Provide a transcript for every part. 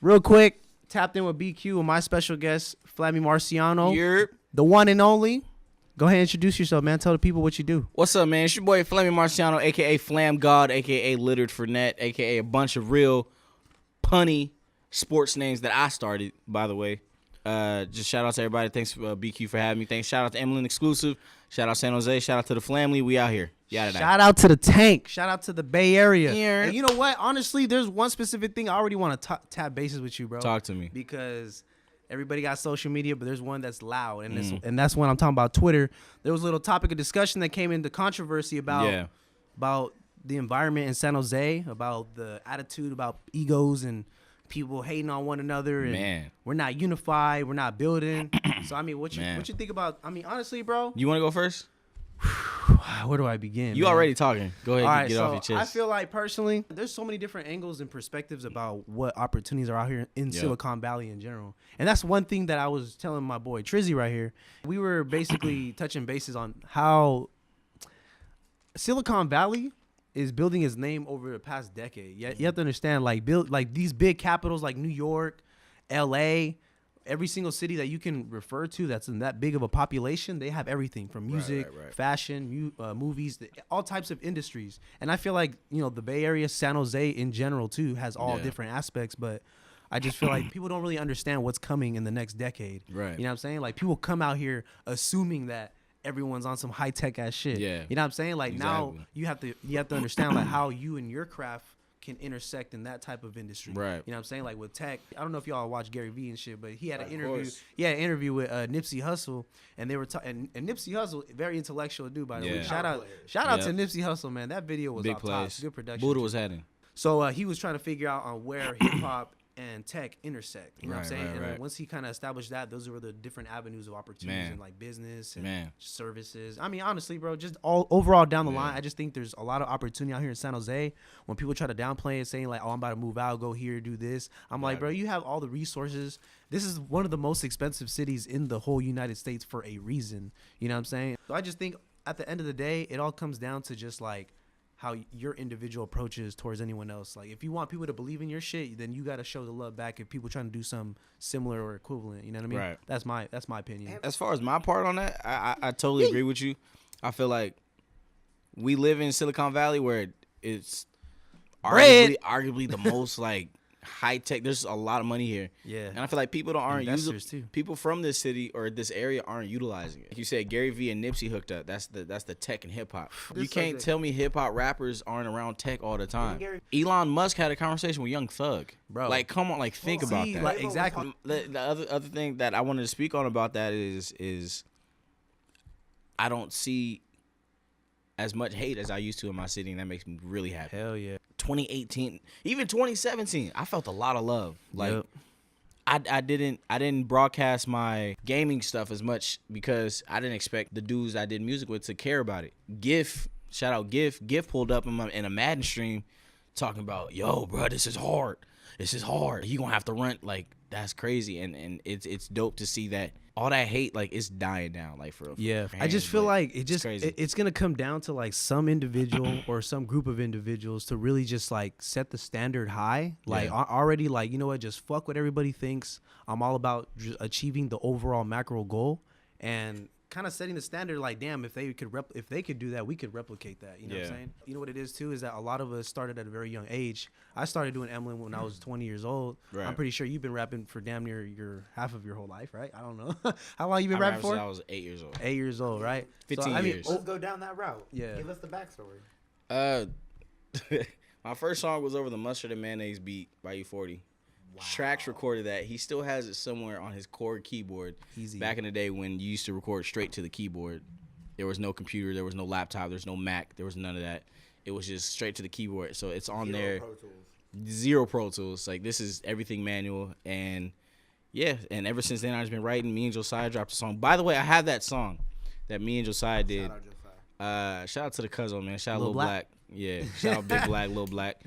Real quick, tapped in with BQ with my special guest, Flammy Marciano. Yerp. The one and only. Go ahead and introduce yourself, man. Tell the people what you do. What's up, man? It's your boy Flammy Marciano, a.k.a. Flam God, a.k.a. Littered for Net, a.k.a. a bunch of real punny sports names that I started, by the way. Just shout out to everybody. Thanks, BQ, for having me. Thanks. Shout out to Emlyn Exclusive. Shout out San Jose. Shout out to the family. We out here. Shout out to the Tank. Shout out to the Bay Area. Yeah. And you know what? Honestly, there's one specific thing I already want to tap bases with you, bro. Talk to me. Because everybody got social media, but there's one that's loud, and that's when I'm talking about Twitter. There was a little topic of discussion that came into controversy about the environment in San Jose, about the attitude, about egos and people hating on one another, and we're not unified, we're not building. So I mean, what you think about? I mean, honestly, bro. You want to go first? Where do I begin? You already talking. Go ahead and get so off your chest. I feel like personally, there's so many different angles and perspectives about what opportunities are out here in Silicon Valley in general. And that's one thing that I was telling my boy Trizzy right here. We were basically touching bases on how Silicon Valley is building its name over the past decade. You have to understand, like these big capitals like New York, LA, every single city that you can refer to that's in that big of a population, they have everything from music, fashion, movies, all types of industries. And I feel like, you know, the Bay Area, San Jose in general too, has all different aspects, but I just feel like people don't really understand what's coming in the next decade. Right. You know what I'm saying? Like, people come out here assuming that everyone's on some high tech ass shit. Yeah. You know what I'm saying? Like, now you have to understand like how you and your craft can intersect in that type of industry. Right. You know what I'm saying? Like with tech, I don't know if y'all watch Gary Vee and shit, but he had an interview. He had an interview with Nipsey Hussle, and they were and Nipsey Hussle, very intellectual dude, by the way. Shout out to Nipsey Hussle, man. That video was off top. Good production. Buddha was heading. So he was trying to figure out on where hip hop and tech intersect. You know what I'm saying? And once he kind of established that, those were the different avenues of opportunities in like business and services. I mean, honestly, bro, just all overall down the line, I just think there's a lot of opportunity out here in San Jose. When people try to downplay it, saying like, "Oh, I'm about to move out, go here, do this," I'm like, bro, you have all the resources. This is one of the most expensive cities in the whole United States for a reason. You know what I'm saying? So I just think at the end of the day, it all comes down to just like how your individual approaches towards anyone else. Like, if you want people to believe in your shit, then you got to show the love back if people trying to do something similar or equivalent. You know what I mean? Right. That's my opinion. As far as my part on that, I totally agree with you. I feel like we live in Silicon Valley where it's arguably the most like high tech. There's a lot of money here. Yeah. And I feel like people aren't too. People from this city or this area aren't utilizing it. Like you said, Gary Vee and Nipsey hooked up. That's the tech and hip hop. You can't tell me hip hop rappers aren't around tech all the time. Elon Musk had a conversation with Young Thug. Bro. Like, come on, like think about that. Like, exactly. The other thing that I wanted to speak on about that is I don't see as much hate as I used to in my city, and that makes me really happy. Hell yeah. 2018, even 2017, I felt a lot of love. Like, I didn't broadcast my gaming stuff as much because I didn't expect the dudes I did music with to care about it. Shout out GIF pulled up in a Madden stream talking about, yo, bro, this is hard. You gonna have to run. Like, that's crazy, and it's dope to see that all that hate, like, it's dying down, like, for I just feel like it's gonna come down to like some individual or some group of individuals to really just like set the standard high, like already, like, you know what, just fuck what everybody thinks. I'm all about just achieving the overall macro goal and kind of setting the standard. Like, damn, if they could do that, we could replicate that. You know what I'm saying? You know what it is too, is that a lot of us started at a very young age. I started doing Emlyn when I was 20 years old. Right. I'm pretty sure you've been rapping for damn near your half of your whole life, right? I don't know. How long you been rapping for? I was 8 years old. 8 years old, right? 15 years. Let's go down that route. Yeah. Give us the backstory. My first song was over the Mustard and Mayonnaise beat by U40. Wow. Trax recorded that. He still has it somewhere on his Korg keyboard. Easy. Back in the day when you used to record straight to the keyboard. There was no computer. There was no laptop. There was no Mac. There was none of that. It was just straight to the keyboard. So it's on there. Zero Pro Tools. Like, this is everything manual. And, yeah. And ever since then, I've just been writing. Me and Josiah dropped a song. By the way, I have that song that me and Josiah did. Shout out to the Cuzzo, man. Shout out Lil Black. Yeah. Shout out Big Black, Lil Black.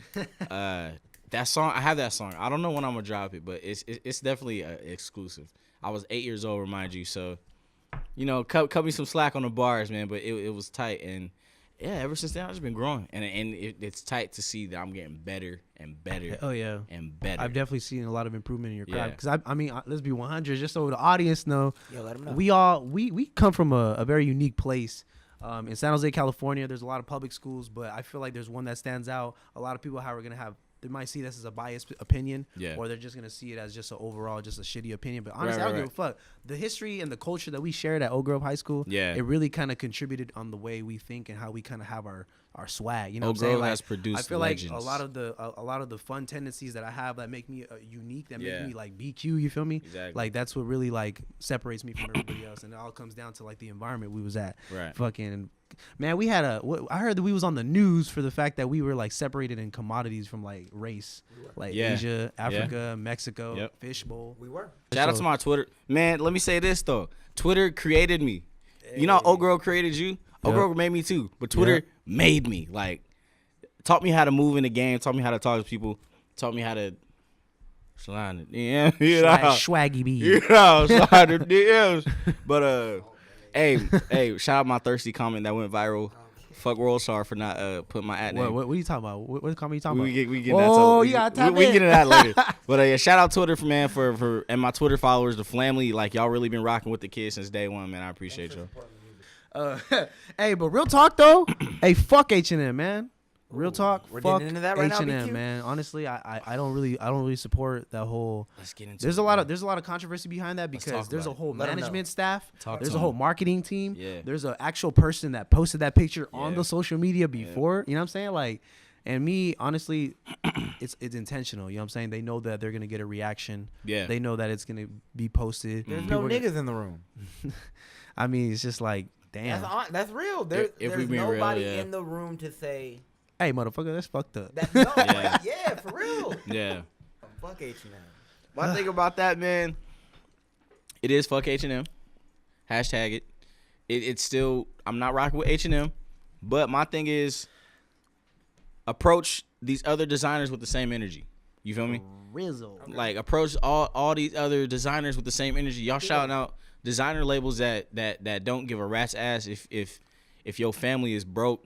That song, I have that song. I don't know when I'm gonna drop it, but it's definitely exclusive. I was 8 years old, remind you. So, you know, cut me some slack on the bars, man. But it was tight, and Yeah, ever since then I've just been growing, and it's tight to see that I'm getting better and better. Oh yeah, and better. I've definitely seen a lot of improvement in your craft. Yeah. Because I mean, let's be 100, just so the audience know. Yo, let 'em know. We come from a very unique place. In San Jose, California, there's a lot of public schools, but I feel like there's one that stands out. A lot of people are gonna have. They might see this as a biased opinion, or they're just gonna see it as just an overall, just a shitty opinion. But honestly, I don't give a fuck. The history and the culture that we shared at Oak Grove High School, it really kind of contributed on the way we think and how we kind of have our swag. You know, Oak Grove has produced. I feel legends. like a lot of the fun tendencies that I have that make me unique, that make me like BQ. You feel me? Exactly. Like that's what really like separates me from everybody else, and it all comes down to like the environment we was at. Right. Fucking. Man, we had I heard that we was on the news for the fact that we were like separated in commodities from like race, like Asia, Africa, Mexico, fishbowl. We were. Shout out to my Twitter. Man, let me say this though. Twitter created me. Hey. You know how Oak Grove created you? Oak Grove made me too. But Twitter made me. Like, taught me how to move in the game, taught me how to talk to people, taught me how to slide the DMs. Swaggy B. Slide the DMs. But Hey, shout out my thirsty comment that went viral. Fuck World Star for not putting my ad name. What are you talking about? What comment you talking about? We get that. You gotta tap we get into that later. But shout out Twitter for and my Twitter followers, the family. Like y'all really been rocking with the kids since day one, man. I appreciate y'all. Hey, but real talk though. Hey, fuck H&M, man. Real talk. We're fuck getting into that right H&M, now, BQ? man. Honestly, I don't really support that whole. Let's get into there's it, a lot of controversy behind that because there's a whole management staff. There's a whole marketing team. Yeah. There's an actual person that posted that picture on the social media before. You know what I'm saying? Like, and me, honestly, it's intentional. You know what I'm saying? They know that they're gonna get a reaction. Yeah. They know that it's gonna be posted. There's no niggas in the room. I mean, it's just like, damn. That's real. There's nobody in the room to say. Hey, motherfucker, that's fucked up. For real. Yeah. Fuck H&M. My thing about that, man, it is fuck H&M. Hashtag it. It's still, I'm not rocking with H&M, but my thing is approach these other designers with the same energy. You feel me? Rizzle. Like approach all these other designers with the same energy. Y'all shouting out designer labels that don't give a rat's ass if your family is broke.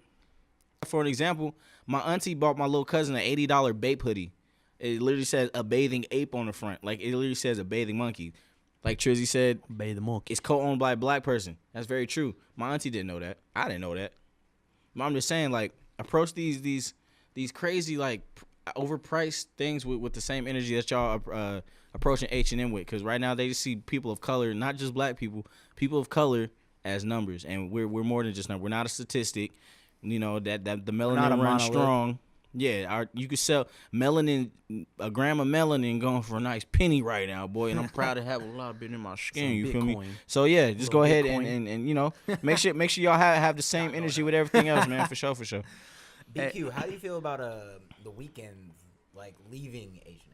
For an example, my auntie bought my little cousin an $80 Bape hoodie. It literally says a bathing ape on the front. Like, it literally says a bathing monkey. Like Trizzy said, bathe the monkey. It's co-owned by a black person. That's very true. My auntie didn't know that. I didn't know that. But I'm just saying, like, approach these crazy, like, overpriced things with the same energy that y'all approaching H&M with. Because right now they just see people of color, not just black people of color as numbers. And we're more than just numbers. We're not a statistic. You know, that the melanin runs strong. Yeah, you could sell melanin, a gram of melanin going for a nice penny right now, boy. And I'm proud to have a lot of it in my skin. You feel me? So yeah, just go ahead and you know, make sure y'all have the same energy with everything else, man. For sure. BQ, how do you feel about the weekends like leaving H&M?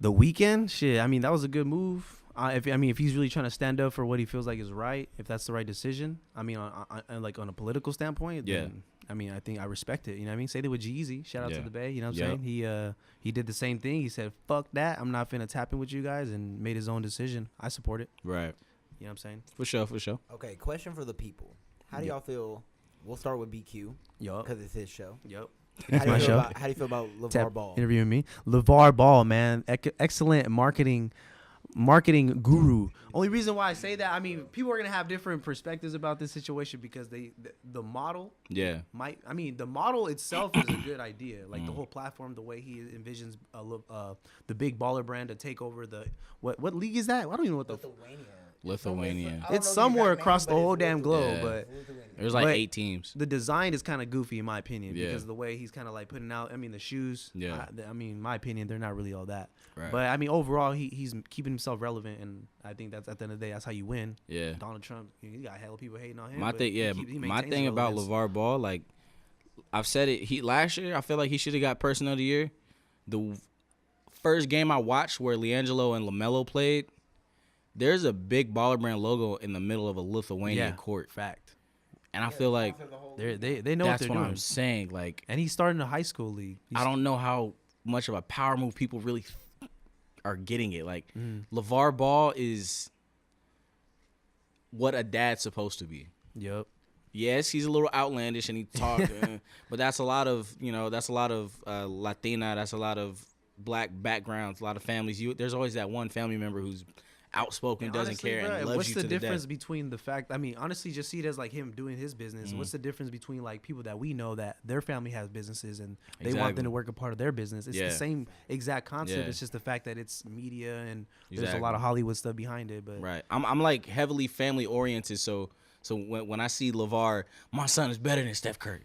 The weekend, shit. I mean, that was a good move. If he's really trying to stand up for what he feels like is right, if that's the right decision, I mean, on a political standpoint, then, I mean, I think I respect it. You know what I mean? Say that with Jeezy. Shout out to the Bay. You know what I'm saying? He did the same thing. He said, "Fuck that. I'm not finna tap in with you guys," and made his own decision. I support it. Right. You know what I'm saying? For sure. Okay, question for the people. How do y'all feel? We'll start with BQ. Yup. Because it's his show. Yup. How do you feel about LeVar Ball? Interviewing me. LeVar Ball, man. Excellent marketing guru. Only reason why I say that, I mean, people are gonna have different perspectives about this situation because the model the model itself is a good idea, like the whole platform, the way he envisions the big baller brand to take over the what league is that? I don't even know what Lithuania. It's somewhere across the whole damn globe, but there's like 8 teams. The design is kind of goofy in my opinion because the way he's kind of like putting out, I mean, the shoes, I mean, in my opinion, they're not really all that. Right. But I mean, overall, he's keeping himself relevant, and I think that's at the end of the day, that's how you win. Yeah. Donald Trump, you got hella people hating on him. My thing about LeVar Ball, like I've said it, last year I feel like he should have got Person of the Year. The first game I watched where LiAngelo and LaMelo played, there's a big baller brand logo in the middle of a Lithuanian court. Fact. And I feel like they know that's what they're what doing. I'm saying. Like, and he's starting a high school league. I don't know how much of a power move people really are getting it. Like, LeVar Ball is what a dad's supposed to be. Yep. Yes, he's a little outlandish and he talks, but that's a lot of Latina, that's a lot of black backgrounds, a lot of families. There's always that one family member who's outspoken, And doesn't honestly, care, bro, and loves what's you the to the difference death. between the fact? I mean, honestly, just see it as like him doing his business. What's the difference between like people that we know that their family has businesses and they want them to work a part of their business? It's the same exact concept. Yeah. It's just the fact that it's media and there's a Exactly. lot of Hollywood stuff behind it. But Right. I'm like heavily family oriented, so when I see LeVar, my son is better than Steph Curry.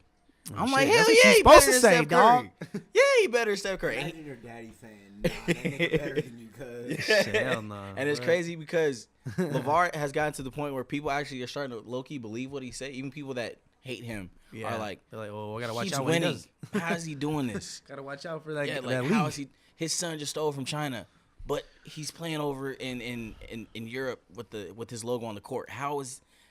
I'm like, hell That's what yeah, you he supposed better to than say, Steph dog. Curry. Yeah, he better than Steph Curry. Imagine your daddy saying, nah, that nigga better than you, cuz. hell no. And it's crazy because LeVar has gotten to the point where people actually are starting to low-key believe what he said. Even people that hate him are like, they're like, oh, I gotta watch he's out when he winning. does. How is he doing this? Gotta watch out for that. Yeah, that like league. how is he? His son just stole from China, but he's playing over in Europe with his logo on the court.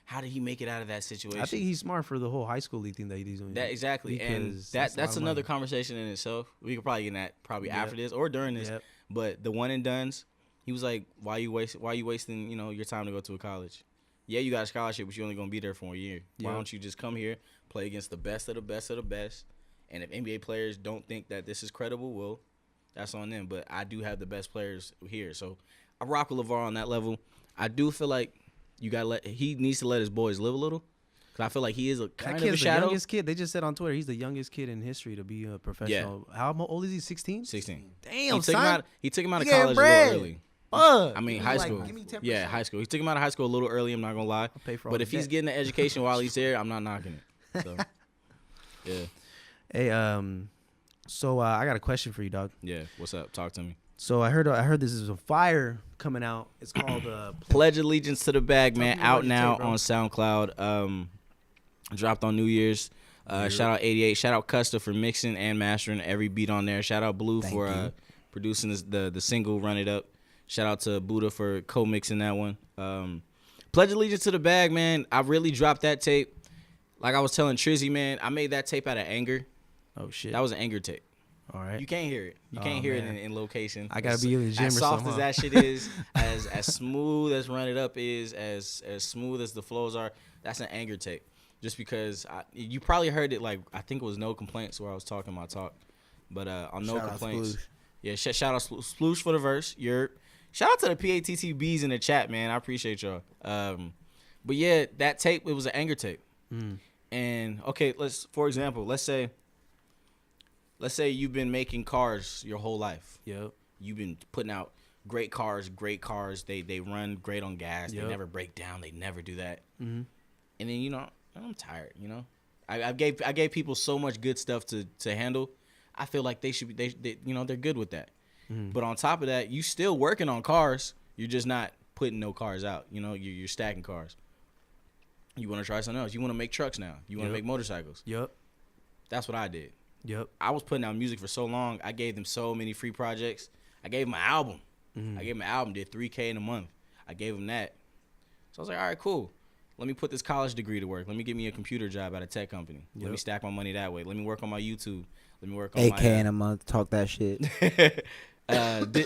How did he make it out of that situation? I think he's smart for the whole high school league thing that he's doing. That exactly, and Because that's a lot of another money. conversation in itself. We could probably get in that after this or during this. Yep. But the one and dones, he was like, "Why you wasting your time to go to a college? Yeah, you got a scholarship, but you're only gonna be there for a year. Why Yep. don't you just come here, play against the best of the best of the best? And if NBA players don't think that this is credible, well, that's on them. But I do have the best players here, so I rock with LeVar on that level. I do feel like he needs to let his boys live a little, because I feel like he is a That kind of a kid's the shadow. youngest kid. They just said on Twitter he's the youngest kid in history to be a professional. How old is he? 16? 16. Damn, He took son. him out of He getting college bread. a little early. Fuck. I mean, Give me high like- school. give me 10%. Yeah, high school. He took him out of high school a little early. I'm not gonna lie. pay for all But the if he's debt. getting an education while he's there, I'm not knocking it. So, yeah, Hey, so I got a question for you, dog. yeah. What's up? Talk to me. So I heard this is a fire coming out. It's called Pledge Allegiance to the Bag, man. me about Out your now tape, bro. on SoundCloud. Dropped on New Year's. Shout out 88. Shout out Custa for mixing and mastering every beat on there. Shout out Blue Thank for you. producing the single Run It Up. Shout out to Buddha for co-mixing that one. Pledge Allegiance to the Bag, man. I really dropped that tape. Like I was telling Trizzy, man, I made that tape out of anger. oh shit. That was an anger tape. all right. You can't hear it. You Oh, can't hear man. it in location. I gotta be in the gym as or soft something, as huh? that shit is, as smooth as Run It Up is, as smooth as the flows are. That's an anger tape. Just because you probably heard it, like I think it was No Complaints where I was talking my talk, but on No Shout out Complaints, Sploosh. yeah, shout out Sploosh for the verse. Shout out to the PATTBs in the chat, man. I appreciate y'all. But yeah, that tape, it was an anger tape. And okay, for example, let's say you've been making cars your whole life. Yep. You've been putting out great cars. They run great on gas. Yep. They never break down. They never do that. Mm-hmm. And then I'm tired. I gave people so much good stuff to handle. I feel like they should be they're good with that. Mm-hmm. But on top of that, you still working on cars. You're just not putting no cars out. You're stacking cars. You want to try something else. You want to make trucks now. You want to make motorcycles. Yep. That's what I did. Yep. I was putting out music for so long. I gave them so many free projects. I gave them an album. I gave them an album, did $3K in a month. I gave them that. So I was like, all right, cool. Let me put this college degree to work. Let me get me a computer job at a tech company. Let me stack my money that way. Let me work on my YouTube. Let me work on 8K my in a month. Talk that shit.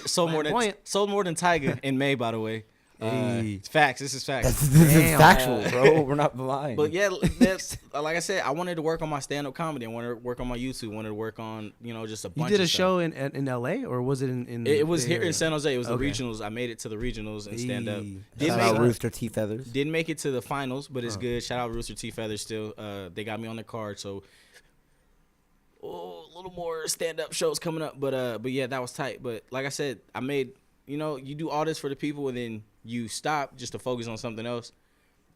sold more than Tyga in May, by the way. Hey. It's facts. This is facts. This is Damn. factual, bro. We're not lying. But yeah, that's like I said, I wanted to work on my stand-up comedy. I wanted to work on my YouTube. I wanted to work on just a You bunch. did a of stuff. show in LA or was it in? It was the here area? in San Jose. It was the Okay. regionals. I made it to the regionals and stand up. Hey. Shout out Rooster T Feathers. Didn't make it to the finals, but it's good. Shout out Rooster T Feathers still. They got me on the card, so a little more stand up shows coming up. But yeah, that was tight. But like I said, I made you do all this for the people and then you stop just to focus on something else,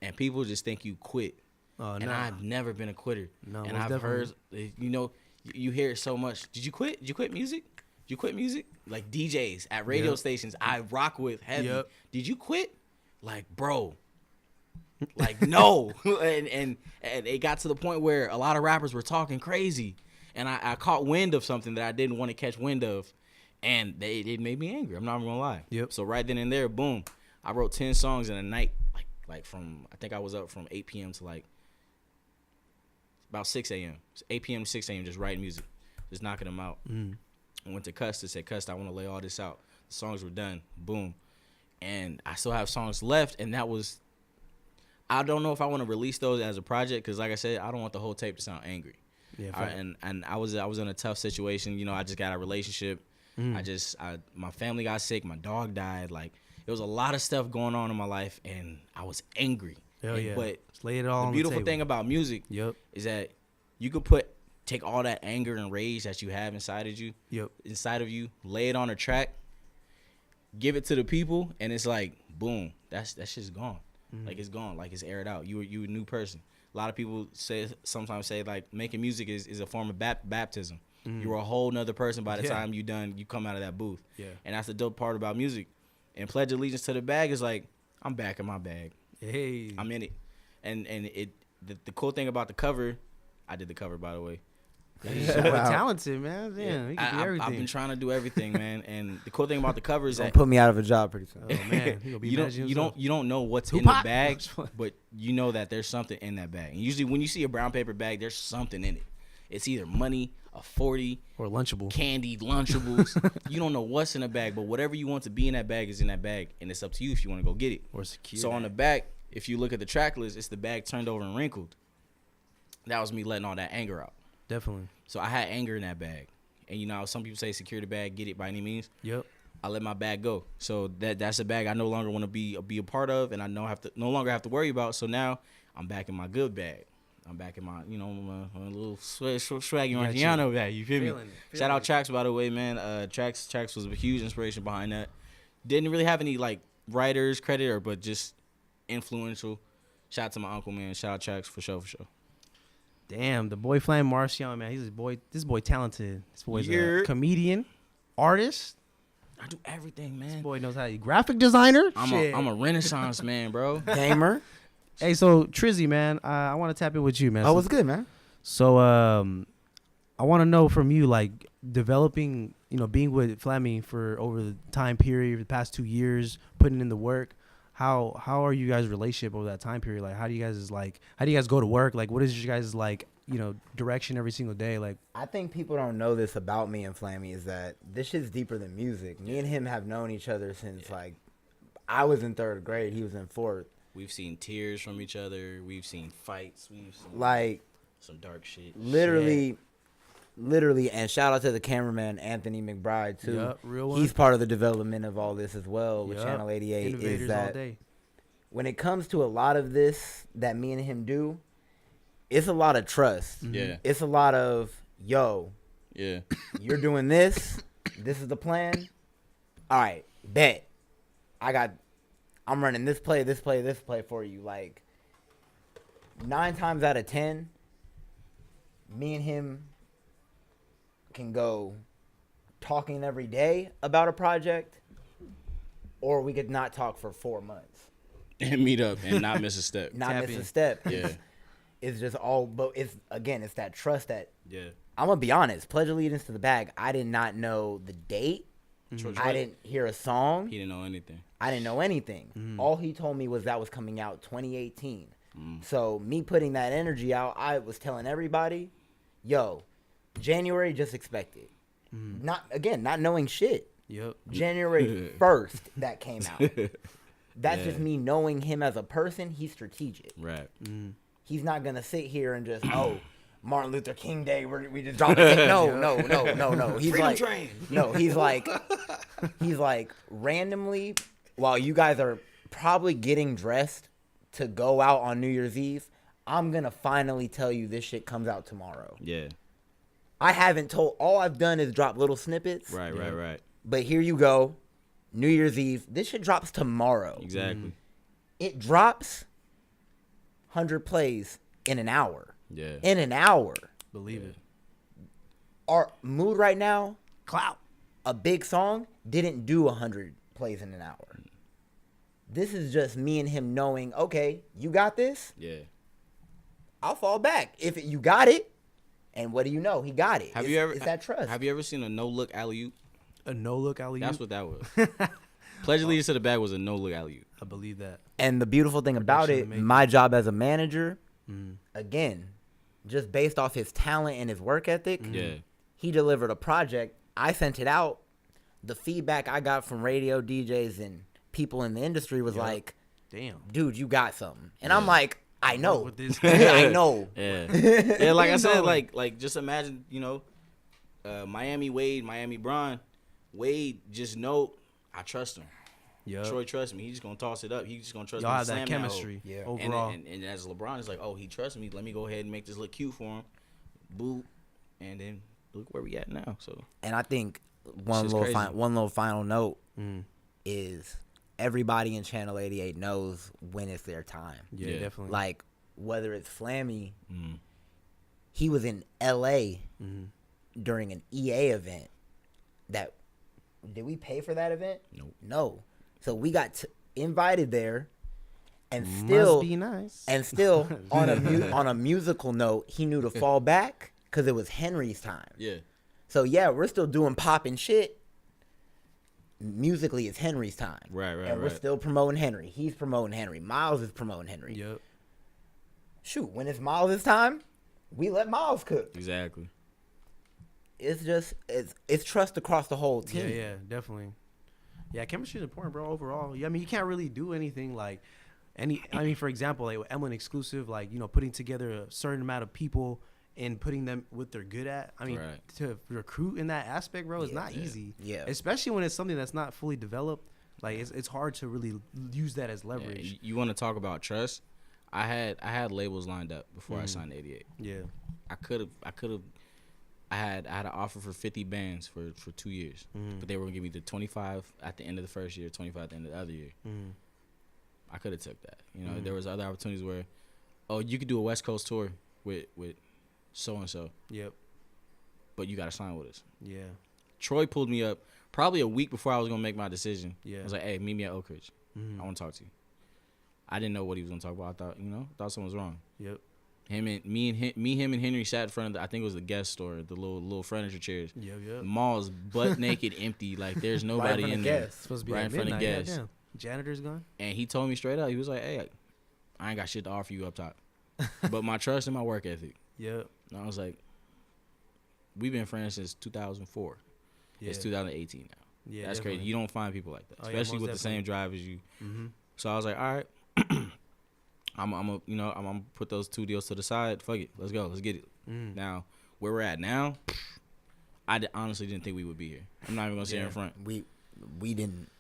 and people just think you quit. Oh, And no. I've never been a quitter. No, and most I've heard, definitely. you hear it so much. Did you quit? Did you quit music? Did you quit music? Like DJs at radio Yep. stations, I rock with heavy. Yep. Did you quit? Like, bro. Like, no. and it got to the point where a lot of rappers were talking crazy. And I caught wind of something that I didn't want to catch wind of. And it made me angry. I'm not even going to lie. Yep. So right then and there, boom. I wrote 10 songs in a night. Like from, I think I was up from 8 p.m. to like about 6 a.m. It's 8 p.m. to 6 a.m. just writing music. Just knocking them out. I went to Custa, said, Custa, I want to lay all this out. The songs were done. Boom. And I still have songs left. And that was, I don't know if I want to release those as a project because, like I said, I don't want the whole tape to sound angry. Yeah, and I was in a tough situation. You know, I just got a relationship. My family got sick. My dog died. Like, there was a lot of stuff going on in my life, and I was angry. Hell yeah. But just lay it all on the beautiful table. thing about music is that you could take all that anger and rage that you have inside of you, lay it on a track, give it to the people, and it's like, boom, that shit's gone. Like, it's gone. Like, it's aired out. You a new person. A lot of people sometimes say like making music is a form of baptism. You're a whole nother person by the time you come out of that booth. Yeah. And that's the dope part about music. And Pledge Allegiance to the Bag is like, I'm back in my bag. Hey. I'm in it. And the cool thing about the cover, I did the cover, by the way. Talented, man. Damn, he can do everything. I've been trying to do everything, man. And the cool thing about the cover is that put me out of a job pretty soon. Oh man, you don't know what's in the bag, but you know that there's something in that bag. And usually when you see a brown paper bag, there's something in it. It's either money, a 40, or Lunchable, candy, Lunchables. You don't know what's in the bag, but whatever you want to be in that bag is in that bag, and it's up to you if you want to go get it or secure. So on the back, if you look at the track list, it's the bag turned over and wrinkled. That was me letting all that anger out. Definitely. So I had anger in that bag. And, you know, some people say secure the bag, get it by any means. Yep. I let my bag go. So that's a bag I no longer want to be a part of, and I no longer have to worry about. So now I'm back in my good bag. I'm back in my, my little swaggy Marciano bag. You feel me? Shout out Trax, by the way, man. Trax was a huge inspiration behind that. Didn't really have any, like, writers credit, but just influential. Shout out to my uncle, man. Shout out Trax for sure. Damn, the boy Flammy Marciano, man. This boy talented. This boy's a comedian, artist. I do everything, man. This boy knows how to graphic designer. I'm a Renaissance man, bro. Gamer. Hey, so Trizzy, man, I want to tap in with you, man. Oh, what's good, man? So, I want to know from you, like, developing, being with Flammy for over the time period, the past 2 years, putting in the work. How are you guys' relationship over that time period? Like, how do you guys go to work? Like, what is your guys' like, direction every single day? Like, I think people don't know this about me and Flammy is that this shit's deeper than music. Me and him have known each other since like I was in 3rd grade. He was in 4th. We've seen tears from each other. We've seen fights. We've seen like some dark shit. Literally, and shout out to the cameraman Anthony McBride too. Yep, real one. He's part of the development of all this as well with Yep. Channel 88. Innovators is that all day. when it comes to a lot of this that me and him do, it's a lot of trust. Yeah. It's a lot of, yo, yeah, you're doing this. This is the plan. All right, bet. I'm running this play for you. Like 9 times out of 10, me and him can go talking every day about a project, or we could not talk for 4 months and meet up and not miss a step. A step. Yeah, it's just all. But it's that trust that. Yeah. I'm gonna be honest. Pledge Allegiance to the Bag. I did not know the date. Mm-hmm. I didn't hear a song. He didn't know anything. I didn't know anything. Mm-hmm. All he told me was that was coming out 2018. So me putting that energy out, I was telling everybody, yo, January, just expect it. Not knowing shit. Yep. January 1st, that came out. That's just me knowing him as a person. He's strategic. Right. He's not going to sit here and just, Martin Luther King Day, we just dropped it. No. He's Freedom like, train. No, he's like randomly, while you guys are probably getting dressed to go out on New Year's Eve, I'm going to finally tell you this shit comes out tomorrow. Yeah. I haven't told, all I've done is drop little snippets. Right. But here you go. New Year's Eve. This shit drops tomorrow. Exactly. It drops 100 plays in an hour. Yeah. In an hour. Believe it. Our mood right now, Clout. a big song, didn't do 100 plays in an hour. This is just me and him knowing, okay, you got this? Yeah. I'll fall back. If you got it, and what do you know? He got it. It's that trust. Have you ever seen a no-look alley-oop? A no-look alley-oop? That's what that was. Pledge Allegiance to the Bag was a no-look alley-oop. I believe that. And the beautiful thing about it, my job as a manager, again, just based off his talent and his work ethic, he delivered a project. I sent it out. The feedback I got from radio DJs and people in the industry was like, Damn. dude, you got something. And I'm like, I know. With this- I know. Yeah, like I said, like just imagine, Miami Wade, Miami Bron. Wade just know I trust him. Yep. Troy trusts me. He's just gonna toss it up. He's just gonna trust Y'all me. have To that slam chemistry. Yeah. Overall. And as LeBron is like, oh, he trusts me. Let me go ahead and make this look cute for him. Boot, and then look where we at now. So. And I think one Shit's little crazy. final note is everybody in Channel 88 knows when it's their time. Yeah, definitely. Like whether it's Flammy, he was in LA during an EA event. Did we pay for that event? Nope. No. So we got invited there, and Must still be nice. And still on a musical note, he knew to fall back because it was Henry's time. Yeah. So yeah, we're still doing pop and shit. Musically, it's Henry's time. Right. And we're still promoting Henry. He's promoting Henry. Miles is promoting Henry. Yep. Shoot, when it's Miles' time, we let Miles cook. Exactly. It's just it's trust across the whole team. Yeah, definitely. Yeah, chemistry is important, bro. Overall, yeah, I mean, you can't really do anything like for example, like with Emlyn Exclusive, like putting together a certain amount of people and putting them what they're good at. I mean, to recruit in that aspect, bro, is not easy. Yeah, especially when it's something that's not fully developed. Like it's hard to really use that as leverage. Yeah, you want to talk about trust? I had labels lined up before I signed 88. Yeah, I had an offer for 50 bands for 2 years, but they were gonna give me the 25 at the end of the first year, 25 at the end of the other year. I could have took that. There was other opportunities where, oh, you could do a West Coast tour with so and so. Yep. But you got to sign with us. Yeah. Troy pulled me up probably a week before I was gonna make my decision. Yeah. I was like, hey, meet me at Oak Ridge. I want to talk to you. I didn't know what he was gonna talk about. I thought something was wrong. Yep. Him and Henry sat in front of I think it was the guest store, the little furniture chairs. Yep. The mall's butt naked, empty. Like there's nobody in there. It's supposed to be right at in front of midnight. guests. Yeah, janitor's gone. And he told me straight up, he was like, hey, I ain't got shit to offer you up top, but my trust and my work ethic. Yep. And I was like, we've been friends since 2004. Yeah. It's 2018 now. Yeah, that's definitely. crazy. You don't find people like that, Oh, yeah, especially most with the same drive as you. Mm-hmm. So I was like, all right, I'm gonna put those two deals to the side. Fuck it, let's go, let's get it. Now where we're at now, I honestly didn't think we would be here. I'm not even gonna sit here in front. We didn't.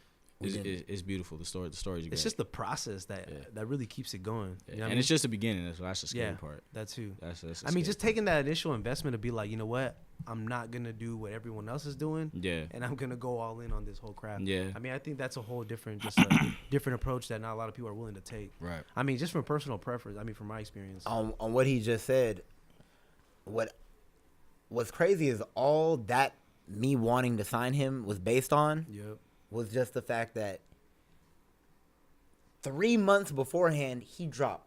It's beautiful. The stories are great. It's just the process that really keeps it going. You know what I mean? It's just the beginning. That's the scary part. That too. That's I mean, just taking that initial investment to be like, you know what, I'm not gonna do what everyone else is doing. Yeah. And I'm gonna go all in on this whole crap. Yeah. I mean, I think that's a whole different, just a different approach that not a lot of people are willing to take. Right. I mean, just from personal preference. I mean, from my experience. On what he just said, what's crazy is all that me wanting to sign him was based on. Yep. Was just the fact that 3 months beforehand he dropped